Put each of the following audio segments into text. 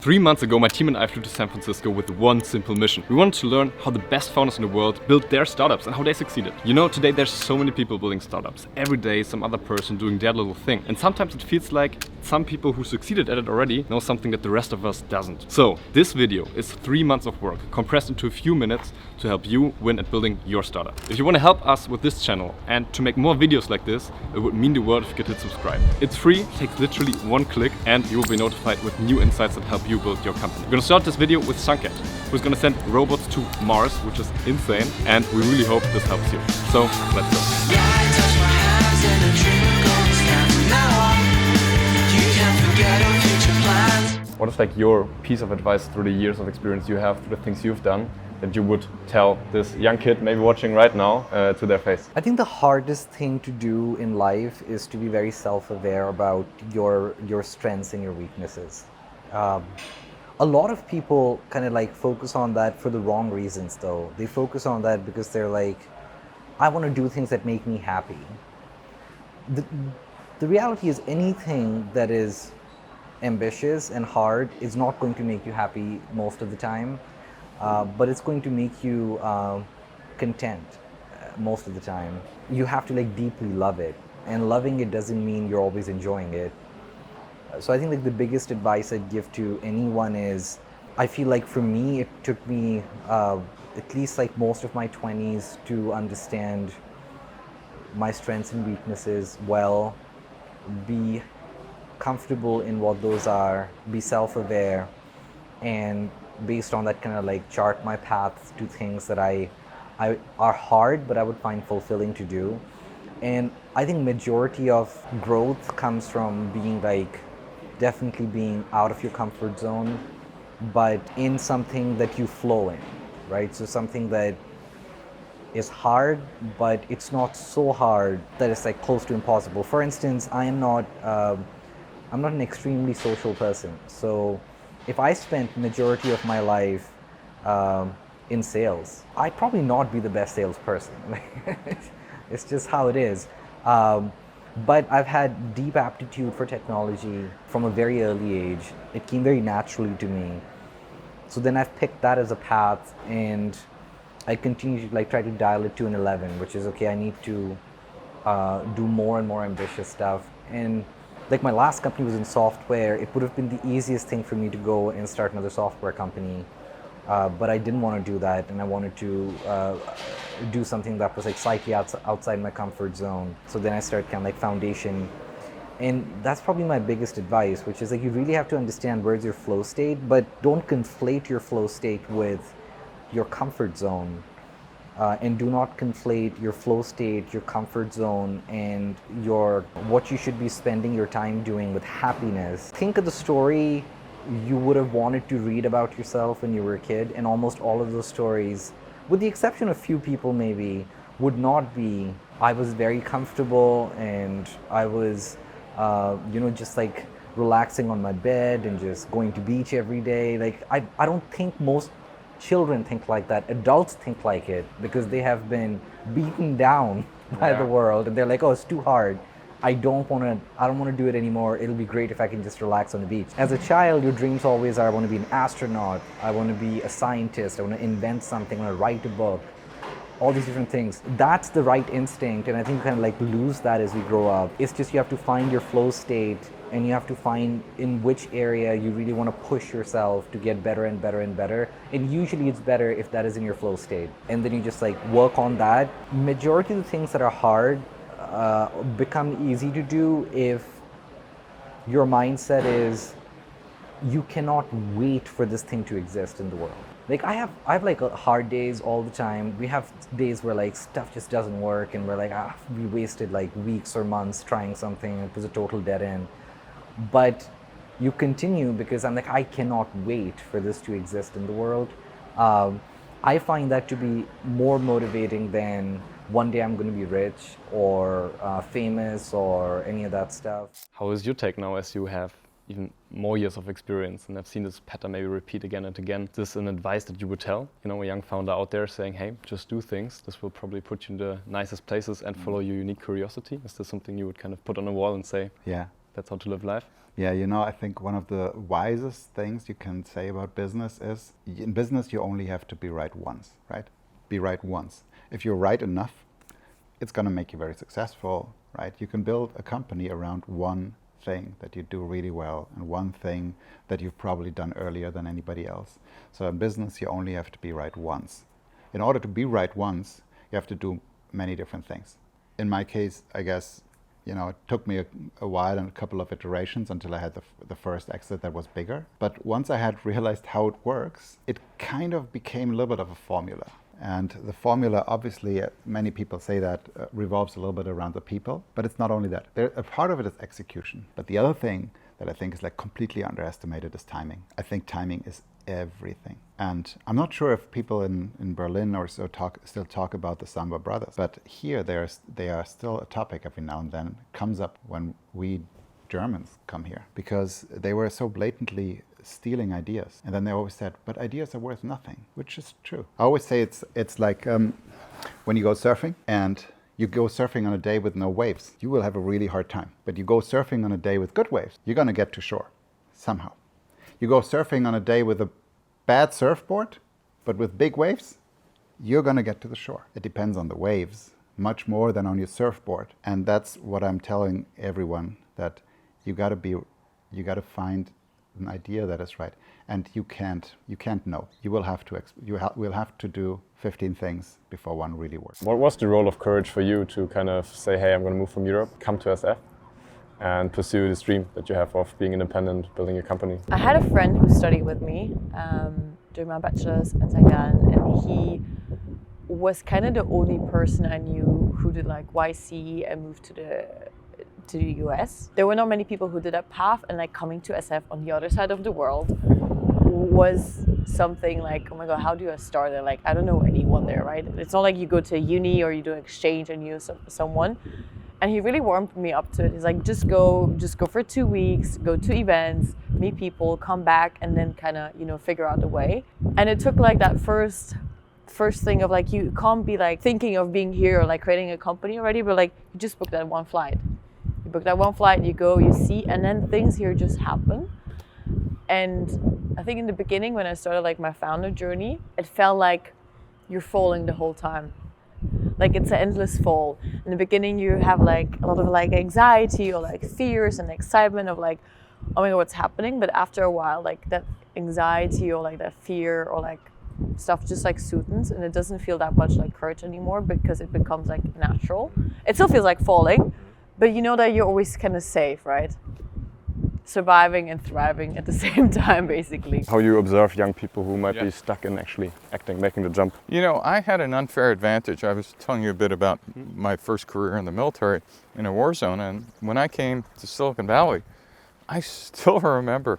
3 months ago, my team and I flew to San Francisco with one simple mission. We wanted to learn how the best founders in the world built their startups and how they succeeded. You know, today there's so many people building startups. Every day, some other person doing their little thing. And sometimes it feels like some people who succeeded at it already know something that the rest of us doesn't. So, this video is 3 months of work compressed into a few minutes to help you win at building your startup. If you want to help us with this channel and to make more videos like this, it would mean the world if you could hit subscribe. It's free, takes literally one click, and you will be notified with new insights that help you build your company. We're gonna start this video with Sankaet, who's gonna send robots to Mars, which is insane, and we really hope this helps you. So, let's go. What is like your piece of advice through the years of experience you have, through the things you've done, that you would tell this young kid maybe watching right now to their face? I think the hardest thing to do in life is to be very self-aware about your strengths and your weaknesses. A lot of people kind of like focus on that for the wrong reasons though. They focus on that because they're like, I want to do things that make me happy. The reality is anything that is ambitious and hard is not going to make you happy most of the time, but it's going to make you content most of the time. You have to like deeply love it, and loving it doesn't mean you're always enjoying it. So I think like the biggest advice I'd give to anyone is, I feel like for me it took me at least like most of my 20s to understand my strengths and weaknesses well, be comfortable in what those are, be self-aware, and based on that kind of like chart my path to things that I are hard but I would find fulfilling to do. And I think majority of growth comes from being like definitely being out of your comfort zone, but in something that you flow in, right? So something that is hard, but it's not so hard that it's like close to impossible. For instance, I'm not an extremely social person. So if I spent majority of my life in sales, I'd probably not be the best salesperson. It's just how it is. But I've had deep aptitude for technology from a very early age. It came very naturally to me. So then I've picked that as a path, and I continue to like try to dial it to an 11, which is okay, I need to do more and more ambitious stuff. And like my last company was in software, it would have been the easiest thing for me to go and start another software company. But I didn't want to do that, and I wanted to do something that was like slightly outside my comfort zone. So then I started kind of like foundation, and that's probably my biggest advice, which is like you really have to understand where's your flow state, but don't conflate your flow state with your comfort zone, and do not conflate your flow state, your comfort zone, and what you should be spending your time doing with happiness. Think of the story you would have wanted to read about yourself when you were a kid, and almost all of those stories, with the exception of few people maybe, would not be, I was very comfortable and I was just like relaxing on my bed and just going to beach every day. Like I don't think most children think like that. Adults think like it because they have been beaten down by the world, and they're like, oh, it's too hard. I don't want to do it anymore. It'll be great if I can just relax on the beach. As a child, your dreams always are, I want to be an astronaut, I want to be a scientist, I want to invent something, I want to write a book, all these different things. That's the right instinct, and I think you kind of like lose that as we grow up. It's just you have to find your flow state, and you have to find in which area you really want to push yourself to get better and better and better. And usually it's better if that is in your flow state. And then you just like work on that. Majority of the things that are hard become easy to do if your mindset is you cannot wait for this thing to exist in the world. Like I have like hard days all the time. We have days where like stuff just doesn't work, and we're like, we wasted like weeks or months trying something. It was a total dead end. But you continue because I'm like, I cannot wait for this to exist in the world. I find that to be more motivating than one day I'm going to be rich or famous or any of that stuff. How is your take now as you have even more years of experience and I've seen this pattern maybe repeat again and again? Is this an advice that you would tell, a young founder out there saying, hey, just do things. This will probably put you in the nicest places and follow your unique curiosity. Is this something you would kind of put on a wall and say, yeah, that's how to live life? Yeah, I think one of the wisest things you can say about business is, in business you only have to be right once, right? Be right once. If you're right enough, it's going to make you very successful, right? You can build a company around one thing that you do really well and one thing that you've probably done earlier than anybody else. So in business, you only have to be right once. In order to be right once, you have to do many different things. In my case, I guess, it took me a while and a couple of iterations until I had the first exit that was bigger. But once I had realized how it works, it kind of became a little bit of a formula. And the formula, obviously, many people say that revolves a little bit around the people, but it's not only that. A part of it is execution. But the other thing that I think is completely underestimated is timing. I think timing is everything. And I'm not sure if people in Berlin or so still talk about the Samba brothers, but here they are still a topic every now and then. It comes up when we Germans come here, because they were so blatantly stealing ideas. And then they always said, but ideas are worth nothing, which is true. I always say it's like when you go surfing and you go surfing on a day with no waves, you will have a really hard time. But you go surfing on a day with good waves, you're going to get to shore somehow. You go surfing on a day with a bad surfboard, but with big waves, you're going to get to the shore. It depends on the waves much more than on your surfboard. And that's what I'm telling everyone, that you got to find an idea that is right, and you can't know. You will have to do 15 things before one really works. What was the role of courage for you to kind of say, hey, I'm going to move from Europe, come to SF, and pursue this dream that you have of being independent, building a company? I had a friend who studied with me during my bachelor's in Sankaet, and he was kind of the only person I knew who did YC and moved to the US. There were not many people who did that path, and coming to SF on the other side of the world was something oh my god, how do I start it? I don't know anyone there, right? It's not like you go to uni or you do an exchange and you know someone. And he really warmed me up to it. He's like, just go for 2 weeks, go to events, meet people, come back, and then kind of figure out the way. And it took that first thing of you can't be thinking of being here or creating a company already, but you just book that one flight. You book that one flight, you go, you see, and then things here just happen. And I think in the beginning when I started my founder journey, it felt like you're falling the whole time. It's an endless fall. In the beginning you have a lot of anxiety or fears and excitement of oh my god, what's happening? But after a while that anxiety or that fear or stuff just soothes, and it doesn't feel that much like courage anymore, because it becomes natural. It still feels like falling, but you know that you're always kind of safe, right? Surviving and thriving at the same time, basically. How you observe young people who might be stuck in actually acting, making the jump? I had an unfair advantage. I was telling you a bit about my first career in the military in a war zone, and when I came to Silicon Valley, I still remember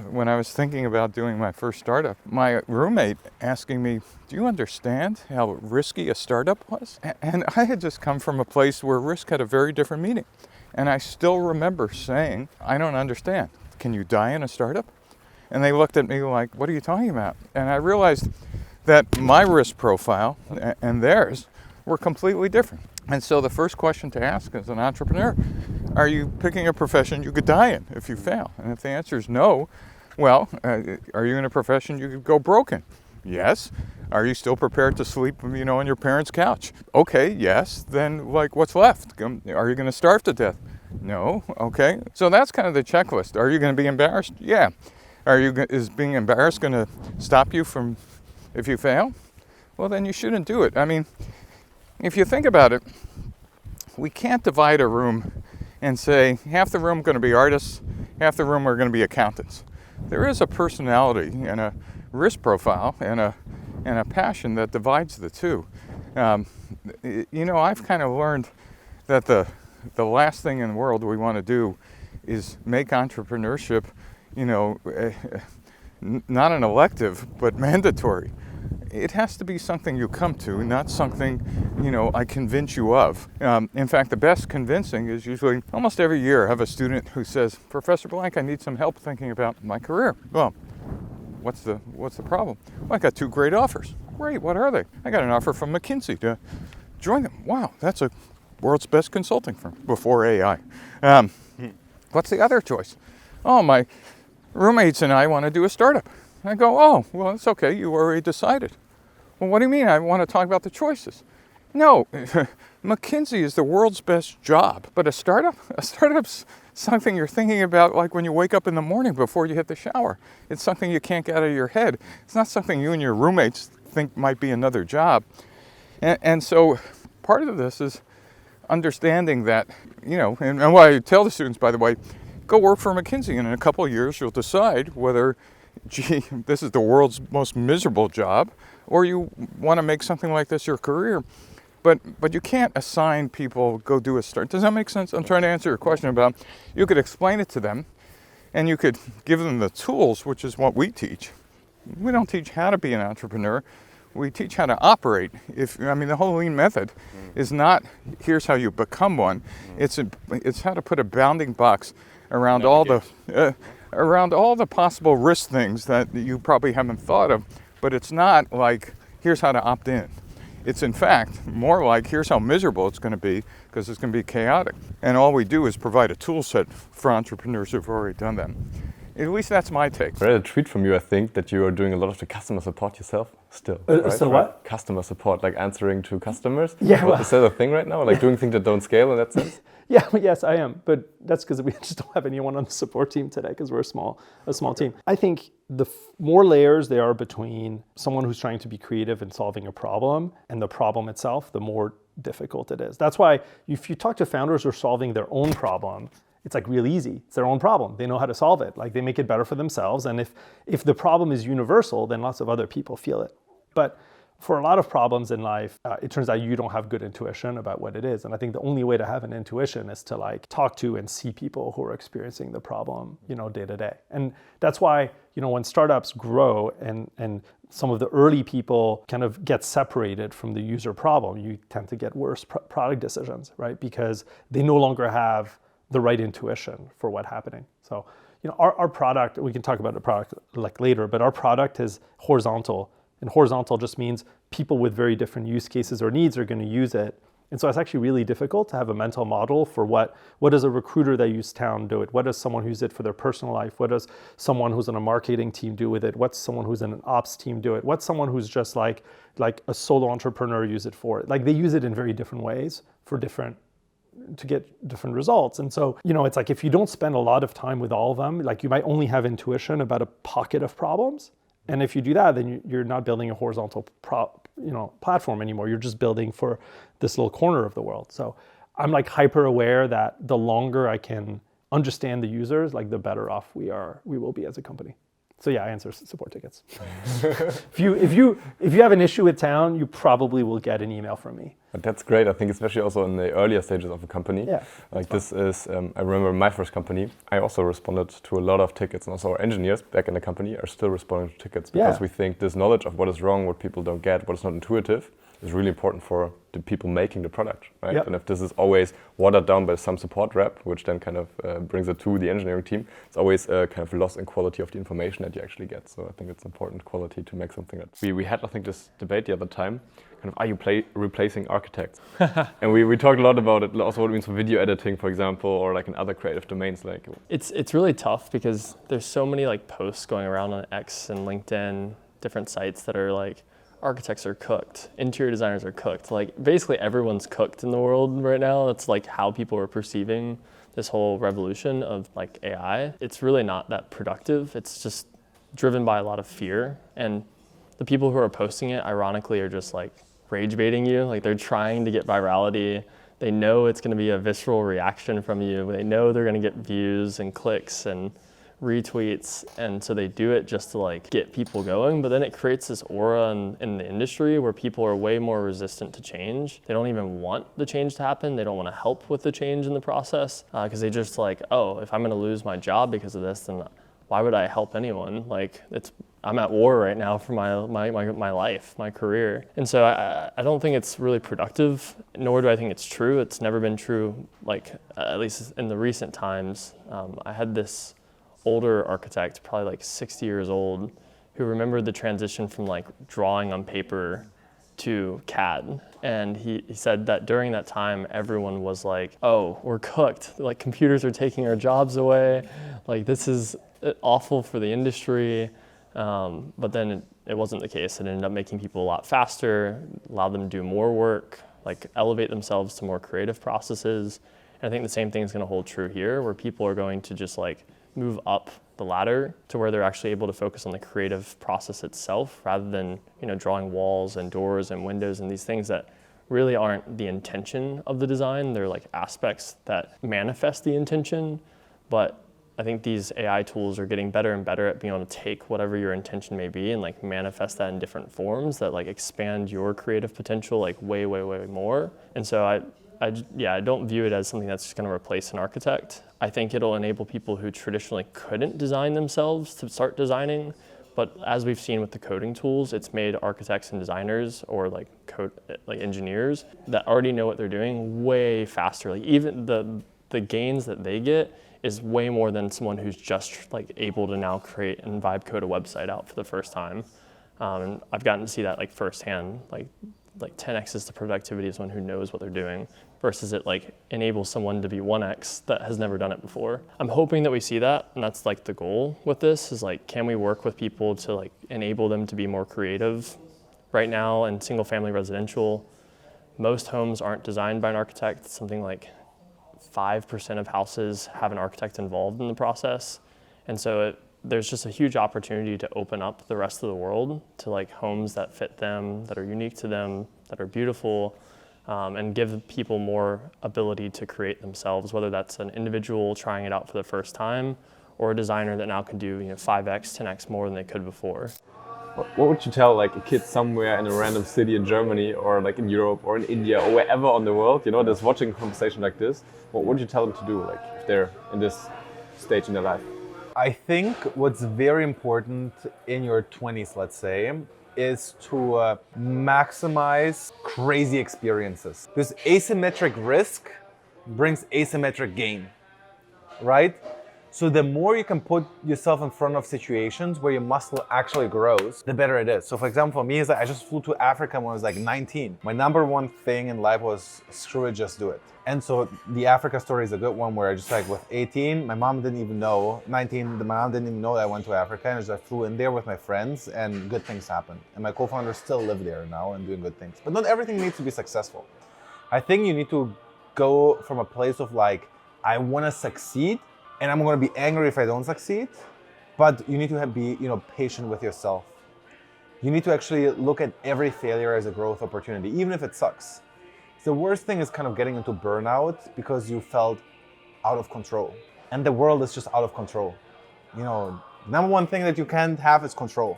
when I was thinking about doing my first startup, my roommate asking me, do you understand how risky a startup was? And I had just come from a place where risk had a very different meaning. And I still remember saying, I don't understand. Can you die in a startup? And they looked at me like, what are you talking about? And I realized that my risk profile and theirs were completely different. And so the first question to ask as an entrepreneur, are you picking a profession you could die in if you fail? And if the answer is no, well, are you in a profession you could go broken? Yes. Are you still prepared to sleep, on your parents' couch? Okay, yes. Then, what's left? Are you going to starve to death? No. Okay. So that's kind of the checklist. Are you going to be embarrassed? Yeah. Is being embarrassed going to stop you from, if you fail? Well, then you shouldn't do it. I mean, if you think about it, we can't divide a room and say half the room going to be artists, half the room are going to be accountants. There is a personality and a risk profile and a passion that divides the two. I've kind of learned that the last thing in the world we want to do is make entrepreneurship, not an elective, but mandatory. It has to be something you come to, not something, I convince you of. In fact, the best convincing is usually almost every year I have a student who says, Professor Blank, I need some help thinking about my career. Well, what's the problem? Well, I got 2 great offers. Great, what are they? I got an offer from McKinsey to join them. Wow, that's a world's best consulting firm before AI. What's the other choice? Oh, my roommates and I want to do a startup. I go, oh, well, it's okay. You already decided. Well, what do you mean? I want to talk about the choices. No, McKinsey is the world's best job. But a startup's something you're thinking about like when you wake up in the morning before you hit the shower. It's something you can't get out of your head. It's not something you and your roommates think might be another job. And so part of this is understanding that, you know, and what I tell the students, by the way, go work for McKinsey, and in a couple of years you'll decide whether, gee, this is the world's most miserable job, or you want to make something like this your career. But you can't assign people, go do a start. Does that make sense? I'm trying to answer your question about, you could explain it to them, and you could give them the tools, which is what we teach. We don't teach how to be an entrepreneur. We teach how to operate. The whole lean method is not, here's how you become one. It's how to put a bounding box around all the possible risk things that you probably haven't thought of. But it's not like, here's how to opt in. It's in fact more like, here's how miserable it's going to be, because it's going to be chaotic. And all we do is provide a tool set for entrepreneurs who've already done that. At least that's my take. I read a tweet from you, I think, that you are doing a lot of the customer support yourself still. Right? Still what? Customer support, like answering to customers. Yeah. Is that a thing right now? Like doing things that don't scale in that sense? Yeah, yes, I am. But that's because we just don't have anyone on the support team today, because we're a small team. I think the more layers there are between someone who's trying to be creative and solving a problem and the problem itself, the more difficult it is. That's why if you talk to founders who are solving their own problem, it's like real easy. It's their own problem. They know how to solve it. Like they make it better for themselves. And if the problem is universal, then lots of other people feel it. But for a lot of problems in life, it turns out you don't have good intuition about what it is. And I think the only way to have an intuition is to like talk to and see people who are experiencing the problem, day to day. And that's why, when startups grow and some of the early people kind of get separated from the user problem, you tend to get worse product decisions, right? Because they no longer have the right intuition for what's happening. So, our product, we can talk about the product like later, but our product is horizontal. And horizontal just means people with very different use cases or needs are going to use it. And so it's actually really difficult to have a mental model for what does a recruiter that uses Town do it? What does someone who uses it for their personal life? What does someone who's in a marketing team do with it? What's someone who's in an ops team do it? What's someone who's just like a solo entrepreneur use it for? Like they use it in very different ways to get different results. And so, it's like if you don't spend a lot of time with all of them, like you might only have intuition about a pocket of problems. And if you do that, then you're not building a horizontal platform anymore. You're just building for this little corner of the world. So I'm like hyper aware that the longer I can understand the users, like the better off we will be as a company. So yeah, I answer support tickets. If you have an issue with Town, you probably will get an email from me. But that's great. I think especially also in the earlier stages of a company. Yeah, like this is, I remember my first company, I also responded to a lot of tickets, and also our engineers back in the company are still responding to tickets because we think this knowledge of what is wrong, what people don't get, what is not intuitive, is really important for the people making the product, right? Yep. And if this is always watered down by some support rep, which then kind of brings it to the engineering team, it's always kind of loss in quality of the information that you actually get. So I think it's important quality to make something that we had, I think, this debate the other time. Kind of, are you replacing architects? And we talked a lot about it, also what it means for video editing, for example, or like in other creative domains. Like it's really tough because there's so many like posts going around on X and LinkedIn, different sites that are like, architects are cooked, interior designers are cooked. Like basically everyone's cooked in the world right now. That's like how people are perceiving this whole revolution of like AI. It's really not that productive. It's just driven by a lot of fear. And the people who are posting it, ironically, are just like rage baiting you. Like they're trying to get virality. They know it's going to be a visceral reaction from you. They know they're going to get views and clicks and retweets, and so they do it just to like get people going, but then it creates this aura in the industry where people are way more resistant to change. They don't even want the change to happen. They don't want to help with the change in the process because they just like, oh, if I'm going to lose my job because of this, then why would I help anyone? Like I'm at war right now for my life, my career. And so I don't think it's really productive, nor do I think it's true. It's never been true, like at least in the recent times. I had this older architect, probably like 60 years old, who remembered the transition from like drawing on paper to CAD. And he said that during that time, everyone was like, oh, we're cooked. Like, computers are taking our jobs away. Like, this is awful for the industry. But then it wasn't the case. It ended up making people a lot faster, allowed them to do more work, like elevate themselves to more creative processes. And I think the same thing is going to hold true here, where people are going to just like move up the ladder to where they're actually able to focus on the creative process itself, rather than, you know, drawing walls and doors and windows and these things that really aren't the intention of the design. They're like aspects that manifest the intention. But I think these AI tools are getting better and better at being able to take whatever your intention may be and like manifest that in different forms that like expand your creative potential like way, way, way more. And so I don't view it as something that's just going to replace an architect. I think it'll enable people who traditionally couldn't design themselves to start designing. But as we've seen with the coding tools, it's made architects and designers, or like engineers that already know what they're doing, way faster. Like, even the gains that they get is way more than someone who's just like able to now create and vibe code a website out for the first time. And I've gotten to see that like firsthand, like 10x's the productivity of someone who knows what they're doing, versus it like enables someone to be 1x that has never done it before. I'm hoping that we see that, and that's like the goal with this, is like, can we work with people to like enable them to be more creative? Right now in single family residential, most homes aren't designed by an architect. Something like 5% of houses have an architect involved in the process. And so there's just a huge opportunity to open up the rest of the world to like homes that fit them, that are unique to them, that are beautiful, and give people more ability to create themselves, whether that's an individual trying it out for the first time or a designer that now can do 5x, 10x more than they could before. What would you tell like a kid somewhere in a random city in Germany, or like in Europe or in India or wherever on the world, that's watching a conversation like this? What would you tell them to do, like if they're in this stage in their life? I think what's very important in your 20s, let's say, is to maximize crazy experiences. Because asymmetric risk brings asymmetric gain, right? So the more you can put yourself in front of situations where your muscle actually grows, the better it is. So for example, for me, is that I just flew to Africa when I was like 19. My number one thing in life was screw it, just do it. And so the Africa story is a good one, where I just like with 18, my mom didn't even know, 19, my mom didn't even know that I went to Africa, and I flew in there with my friends and good things happened. And my co-founders still live there now and doing good things. But not everything needs to be successful. I think you need to go from a place of like, I want to succeed, and I'm going to be angry if I don't succeed, but you need to be, patient with yourself. You need to actually look at every failure as a growth opportunity, even if it sucks. The worst thing is kind of getting into burnout because you felt out of control, and the world is just out of control. Number one thing that you can't have is control,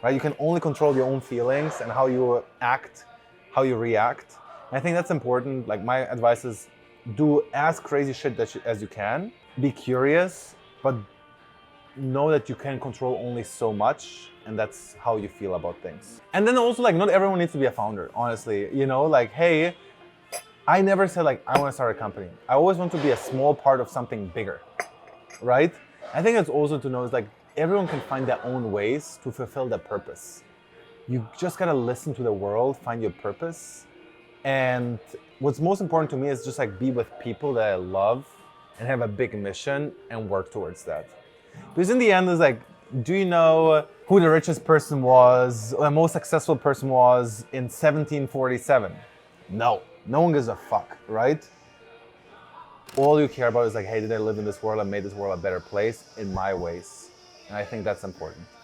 right? You can only control your own feelings and how you act, how you react. And I think that's important. Like, my advice is do as crazy shit as you can. Be curious, but know that you can control only so much, and that's how you feel about things. And then also, like, not everyone needs to be a founder, honestly. Like, hey, I never said like, I want to start a company. I always want to be a small part of something bigger, right? I think it's also to know is like, everyone can find their own ways to fulfill their purpose. You just gotta listen to the world, find your purpose. And what's most important to me is just like be with people that I love and have a big mission and work towards that. Because in the end, it's like, do you know who the richest person was, or the most successful person was in 1747? No one gives a fuck, right? All you care about is like, hey, did I live in this world and made this world a better place in my ways? And I think that's important.